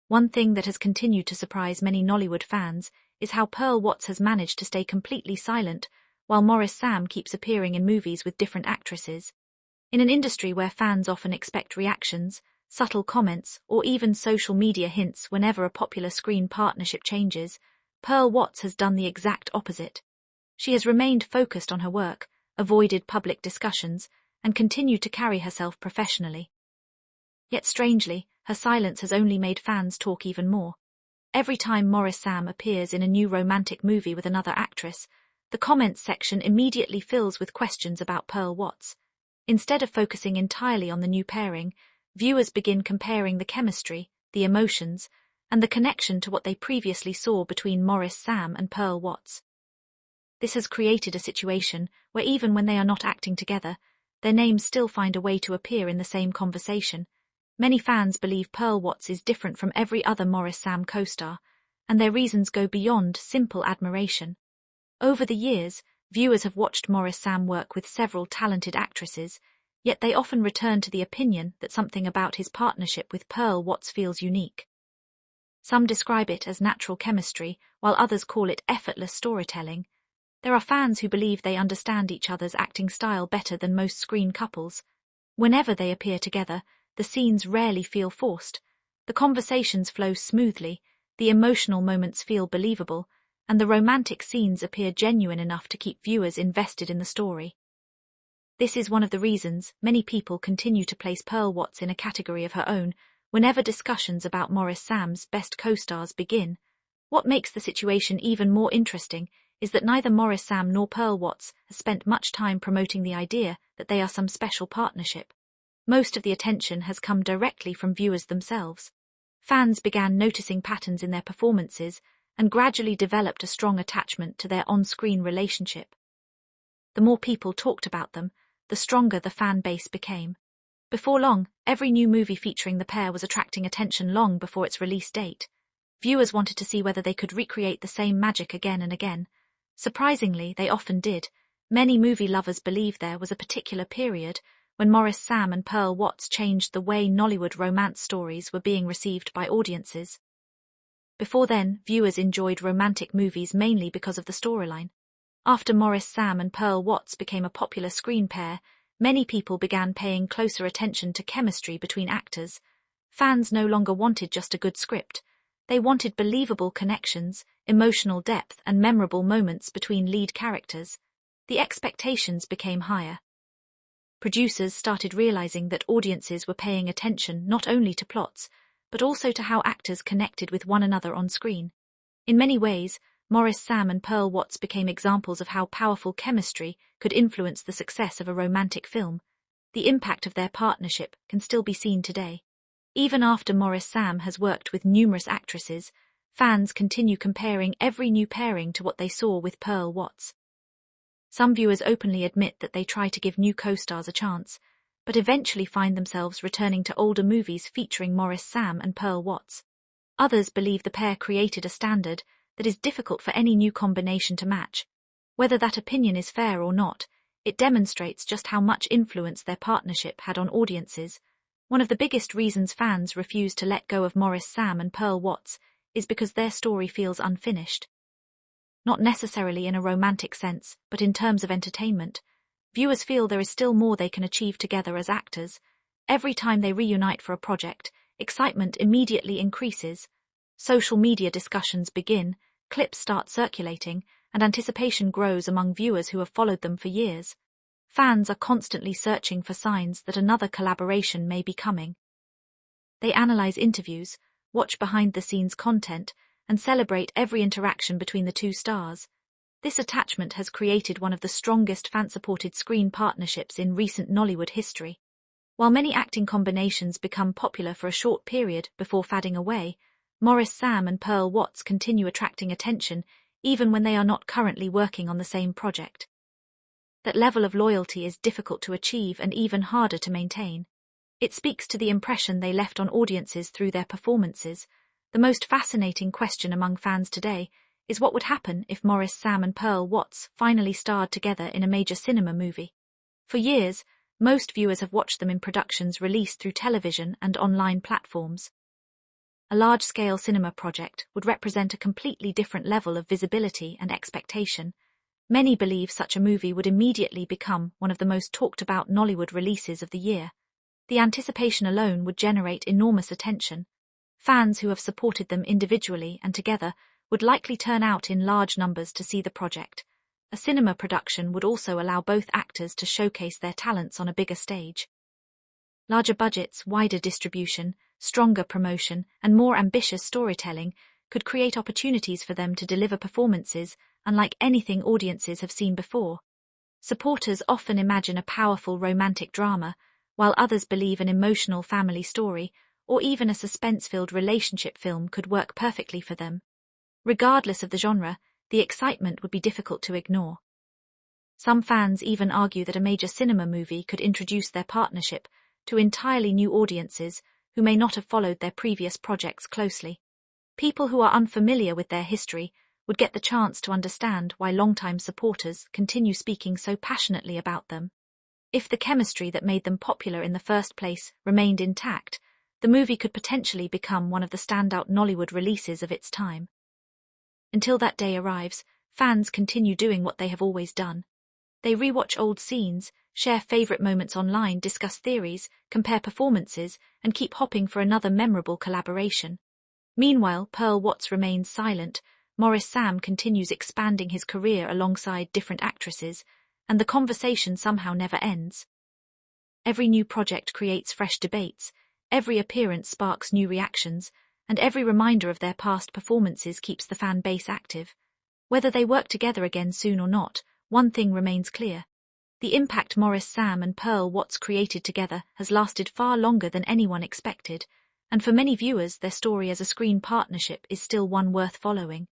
One thing that has continued to surprise many Nollywood fans is how Pearl Watts has managed to stay completely silent while Maurice Sam keeps appearing in movies with different actresses. In an industry where fans often expect reactions, subtle comments, or even social media hints whenever a popular screen partnership changes, Pearl Watts has done the exact opposite. She has remained focused on her work, avoided public discussions, and continued to carry herself professionally. Yet strangely, her silence has only made fans talk even more. Every time Maurice Sam appears in a new romantic movie with another actress, the comments section immediately fills with questions about Pearl Watts. Instead of focusing entirely on the new pairing, viewers begin comparing the chemistry, the emotions, and the connection to what they previously saw between Maurice Sam and Pearl Watts. This has created a situation where even when they are not acting together, their names still find a way to appear in the same conversation. Many fans believe Pearl Watts is different from every other Maurice Sam co-star, and their reasons go beyond simple admiration. Over the years, viewers have watched Maurice Sam work with several talented actresses, yet they often return to the opinion that something about his partnership with Pearl Watts feels unique. Some describe it as natural chemistry, while others call it effortless storytelling. There are fans who believe they understand each other's acting style better than most screen couples. Whenever they appear together, the scenes rarely feel forced. The conversations flow smoothly, the emotional moments feel believable, and the romantic scenes appear genuine enough to keep viewers invested in the story. This is one of the reasons many people continue to place Pearl Watts in a category of her own whenever discussions about Maurice Sam's best co-stars begin. What makes the situation even more interesting is that neither Maurice Sam nor Pearl Watts has spent much time promoting the idea that they are some special partnership. Most of the attention has come directly from viewers themselves. Fans began noticing patterns in their performances and gradually developed a strong attachment to their on-screen relationship. The more people talked about them, the stronger the fan base became. Before long, every new movie featuring the pair was attracting attention long before its release date. Viewers wanted to see whether they could recreate the same magic again and again. Surprisingly, they often did. Many movie lovers believe there was a particular period when Maurice Sam and Pearl Watts changed the way Nollywood romance stories were being received by audiences. Before then, viewers enjoyed romantic movies mainly because of the storyline. After Maurice Sam and Pearl Watts became a popular screen pair, many people began paying closer attention to chemistry between actors. Fans no longer wanted just a good script. They wanted believable connections, emotional depth, and memorable moments between lead characters. The expectations became higher. Producers started realizing that audiences were paying attention not only to plots, but also to how actors connected with one another on screen. In many ways, Maurice Sam and Pearl Watts became examples of how powerful chemistry could influence the success of a romantic film. The impact of their partnership can still be seen today. Even after Maurice Sam has worked with numerous actresses, fans continue comparing every new pairing to what they saw with Pearl Watts. Some viewers openly admit that they try to give new co-stars a chance, but eventually find themselves returning to older movies featuring Maurice Sam and Pearl Watts. Others believe the pair created a standard that is difficult for any new combination to match. Whether that opinion is fair or not, it demonstrates just how much influence their partnership had on audiences. One of the biggest reasons fans refuse to let go of Maurice Sam and Pearl Watts is because their story feels unfinished. Not necessarily in a romantic sense, but in terms of entertainment. Viewers feel there is still more they can achieve together as actors. Every time they reunite for a project, excitement immediately increases. Social media discussions begin, clips start circulating, and anticipation grows among viewers who have followed them for years. Fans are constantly searching for signs that another collaboration may be coming. They analyze interviews, watch behind-the-scenes content, and celebrate every interaction between the two stars. This attachment has created one of the strongest fan-supported screen partnerships in recent Nollywood history. While many acting combinations become popular for a short period before fading away, Maurice Sam and Pearl Watts continue attracting attention even when they are not currently working on the same project. That level of loyalty is difficult to achieve and even harder to maintain. It speaks to the impression they left on audiences through their performances. The most fascinating question among fans today is what would happen if Maurice Sam and Pearl Watts finally starred together in a major cinema movie. For years, most viewers have watched them in productions released through television and online platforms. a large-scale cinema project would represent a completely different level of visibility and expectation. Many believe such a movie would immediately become one of the most talked-about Nollywood releases of the year. The anticipation alone would generate enormous attention. Fans who have supported them individually and together would likely turn out in large numbers to see the project. A cinema production would also allow both actors to showcase their talents on a bigger stage. Larger budgets, wider distribution, stronger promotion, and more ambitious storytelling could create opportunities for them to deliver performances unlike anything audiences have seen before. Supporters often imagine a powerful romantic drama, while others believe an emotional family story or even a suspense-filled relationship film could work perfectly for them. Regardless of the genre, the excitement would be difficult to ignore. Some fans even argue that a major cinema movie could introduce their partnership to entirely new audiences who may not have followed their previous projects closely. People who are unfamiliar with their history would get the chance to understand why longtime supporters continue speaking so passionately about them. If the chemistry that made them popular in the first place remained intact, the movie could potentially become one of the standout Nollywood releases of its time. Until that day arrives, fans continue doing what they have always done. They rewatch old scenes, share favorite moments online, discuss theories, compare performances, and keep hopping for another memorable collaboration. Meanwhile, Pearl Watts remains silent, Maurice Sam continues expanding his career alongside different actresses, and the conversation somehow never ends. Every new project creates fresh debates, every appearance sparks new reactions, and every reminder of their past performances keeps the fan base active. Whether they work together again soon or not, one thing remains clear. The impact Maurice Sam and Pearl Watts created together has lasted far longer than anyone expected, and for many viewers their story as a screen partnership is still one worth following.